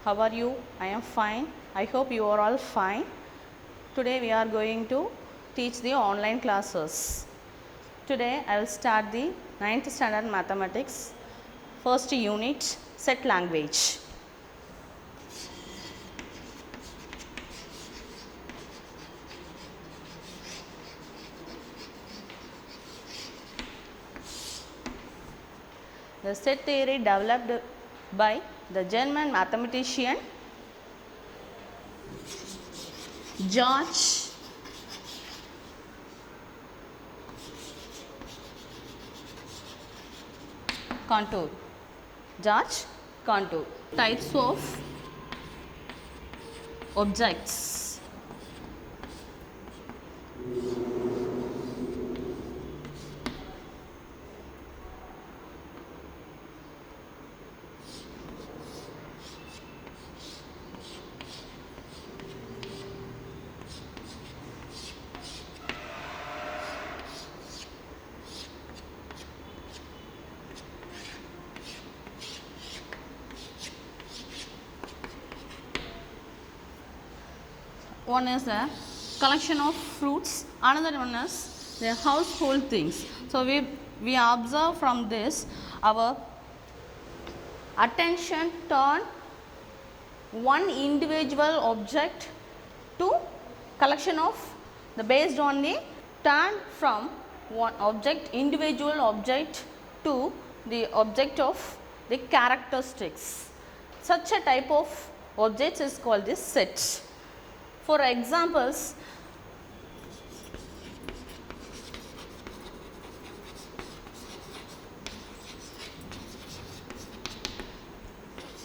How are you? I am fine. I hope you are all fine. Today we are going to teach the online classes. Today I will start the 9th standard mathematics first unit set language. The set theory developed by the German mathematician George Cantor. George Cantor. Types of objects. One is the collection of fruits, another one is the household things. So we observe from this our attention turn one individual object to collection of the based on the turn from one object individual object to the object of the characteristics. Such a type of objects is called the set. For examples,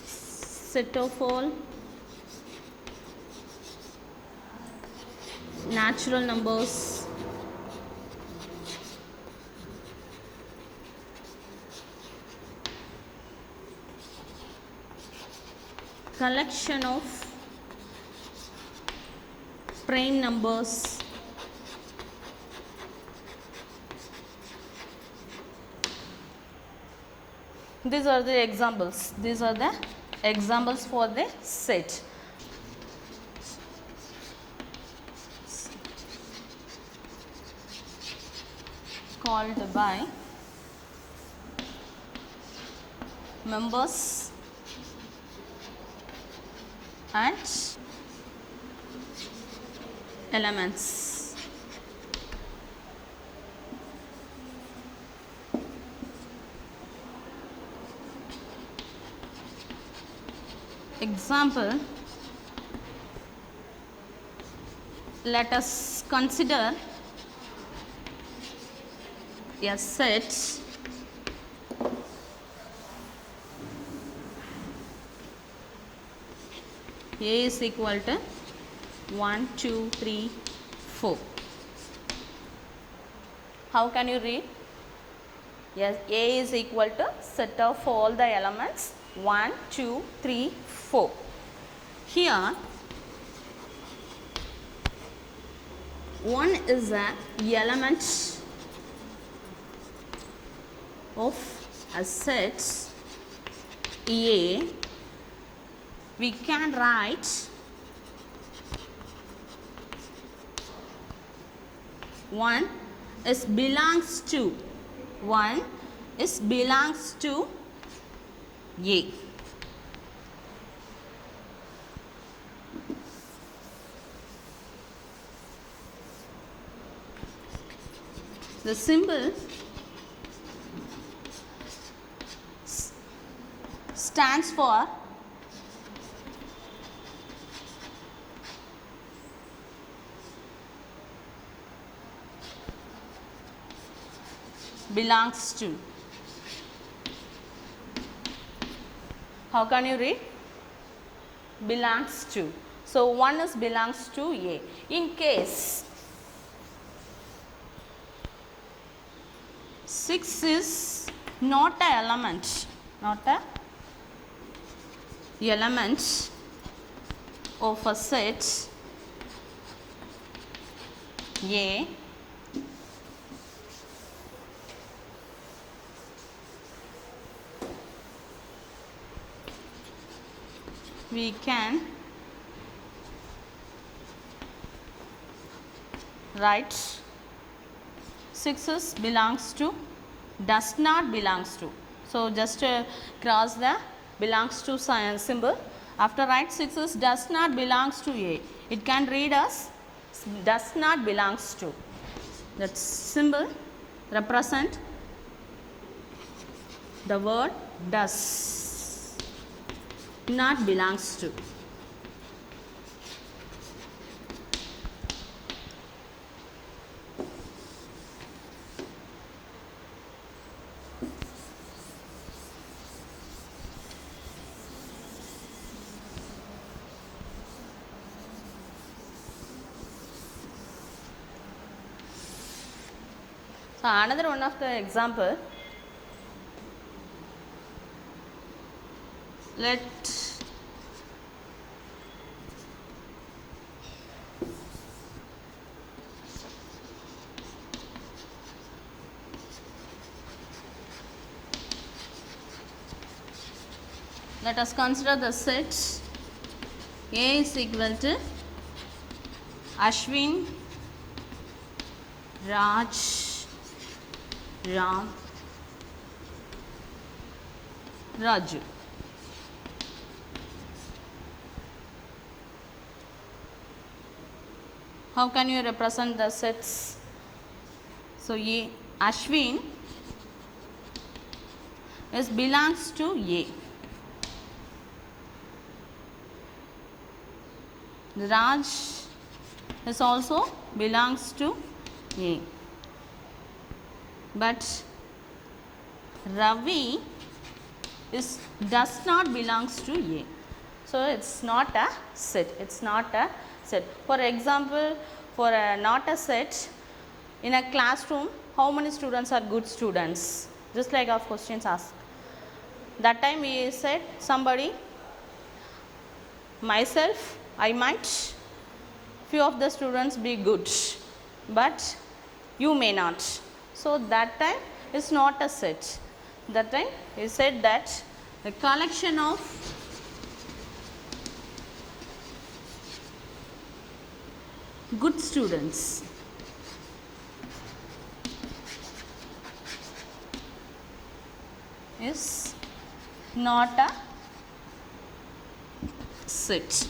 set of all natural numbers, collection of prime numbers, these are the examples. These are the examples for the set. Called by members and elements. Example, let us consider a set A is equal to 1, 2, 3, 4. How can you read? Yes, A is equal to set of all the elements 1, 2, 3, 4. Here 1 is an element of a set A. We can write 1 is belongs to A. The symbol stands for belongs to. How can you read? Belongs to. So 1 is belongs to A. In case 6 is not an element, of a set A, we can write 6 belongs to, does not belongs to. So, just cross the belongs to symbol. After write 6 does not belongs to A. It can read as does not belongs to. That symbol represent the word does not belongs to. So, another one of the example, let us consider the set A is equal to Ashwin, Raj, Ram, Raju. How can you represent the sets? So, A, Ashwin is belongs to A. Raj is also belongs to A. But Ravi does not belongs to A. So, it is not a set. It is not a set. For example, for not a set, in a classroom, how many students are good students? Just like our questions asked. That time we said somebody, myself, I might, few of the students be good, but you may not. So, that time is not a set. That time we said that the collection of good students is not a set.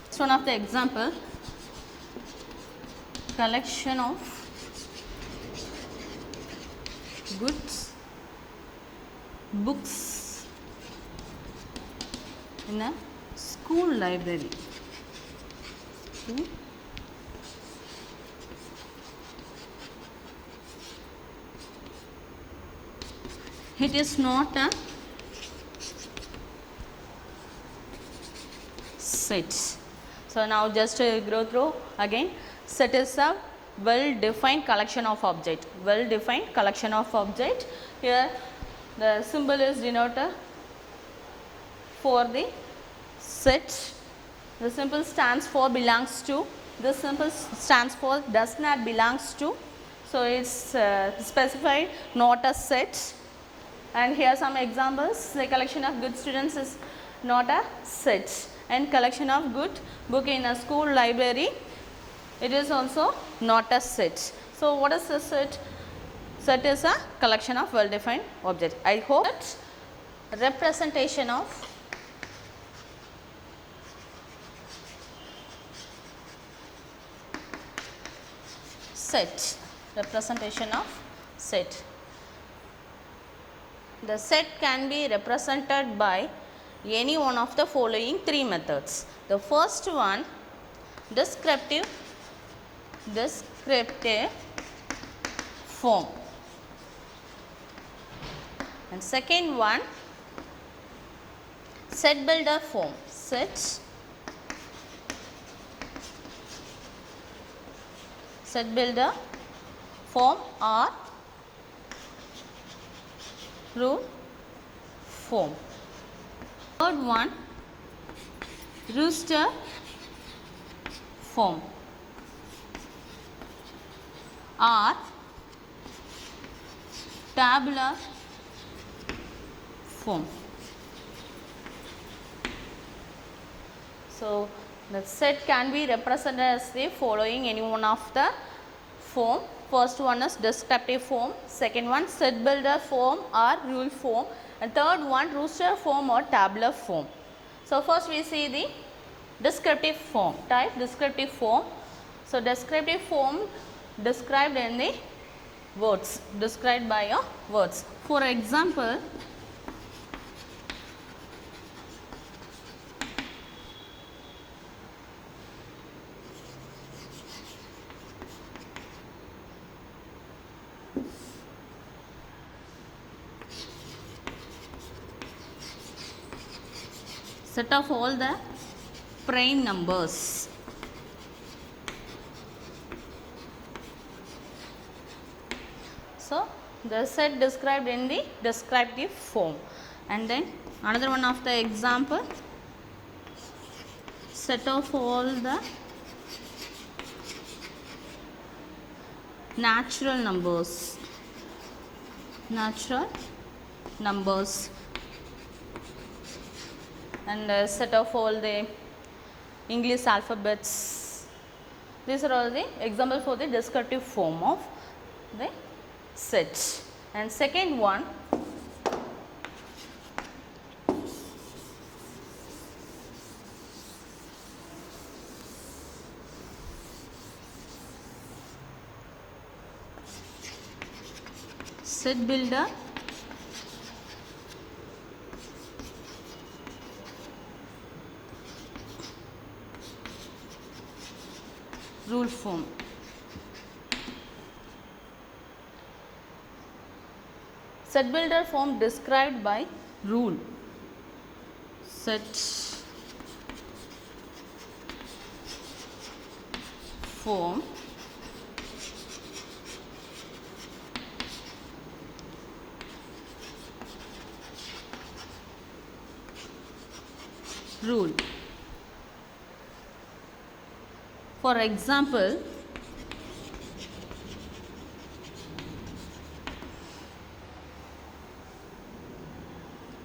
It's one of the example, collection of good books in a school library. It is not a set. So, now just go through again. Set is a well defined collection of object. Well defined collection of object. Here the symbol is denoted for the set. The symbol stands for belongs to. This symbol stands for does not belongs to. So, it is specified not a set. And here are some examples. The collection of good students is not a set, and collection of good book in a school library, it is also not a set. So, what is the set? Set is a collection of well defined object. I hope that representation of set, representation of set. The set can be represented by any one of the following 3 methods. The first one, descriptive form, and second one, set builder form. Set builder form or rule form. Third one, rooster form or tabular form. So the set can be represented as the following any one of the form. First one is descriptive form, second one set builder form or rule form, and third one rooster form or tabular form. So first we see the descriptive form. Type descriptive form. So descriptive form described in the words, described by your words. For example, set of all the prime numbers. So the set described in the descriptive form. And then another one of the example, set of all the natural numbers. And a set of all the English alphabets. These are all the examples for the descriptive form of the set. And second one, set builder rule form. Set builder form described by rule. Set form rule. For example,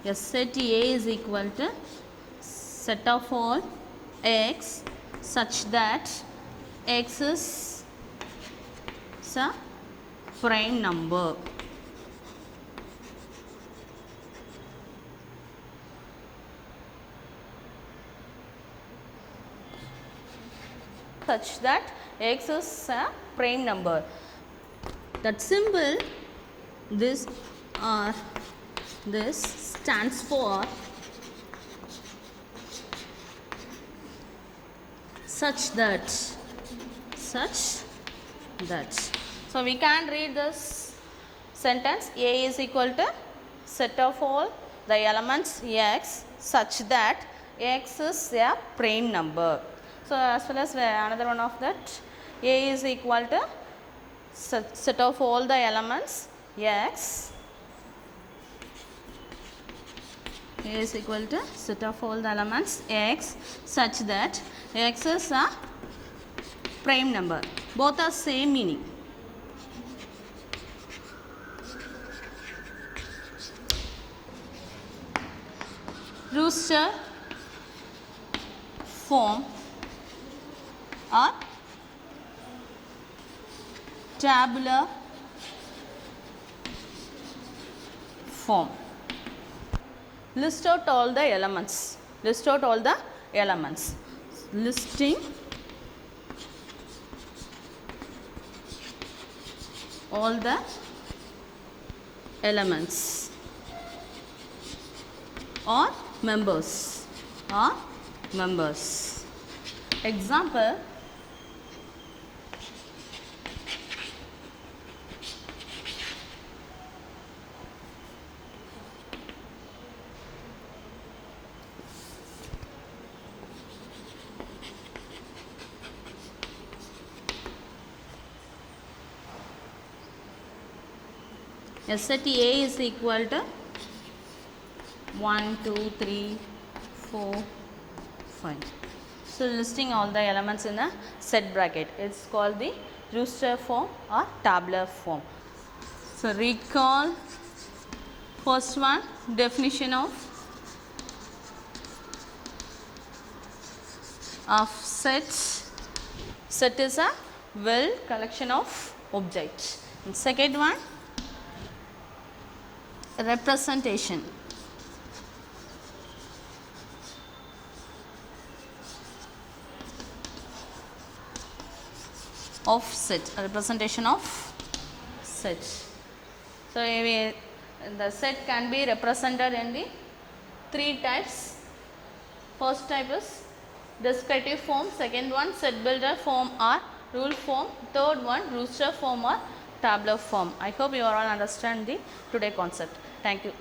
a set A is equal to set of all x such that x is a prime number. Such that x is a prime number. That symbol, this or this, stands for such that. So we can read this sentence. A is equal to set of all the elements x such that x is a prime number. So as well as another one of that, A is equal to set of all the elements x. A is equal to set of all the elements x such that x is a prime number. Both are same meaning. Rooster form or tabular form. List out all the elements. Listing all the elements or members. Example, a set A is equal to 1, 2, 3, 4, 5. So listing all the elements in a set bracket. It's called the rooster form or tabular form. So recall First one, definition of sets. Set is a collection of objects. And second one, representation. Of set, a representation of set. So, the set can be represented in the three types. First type is descriptive form, second one set builder form or rule form, third one rooster form or tabular form. I hope you all understand the today concept. Thank you.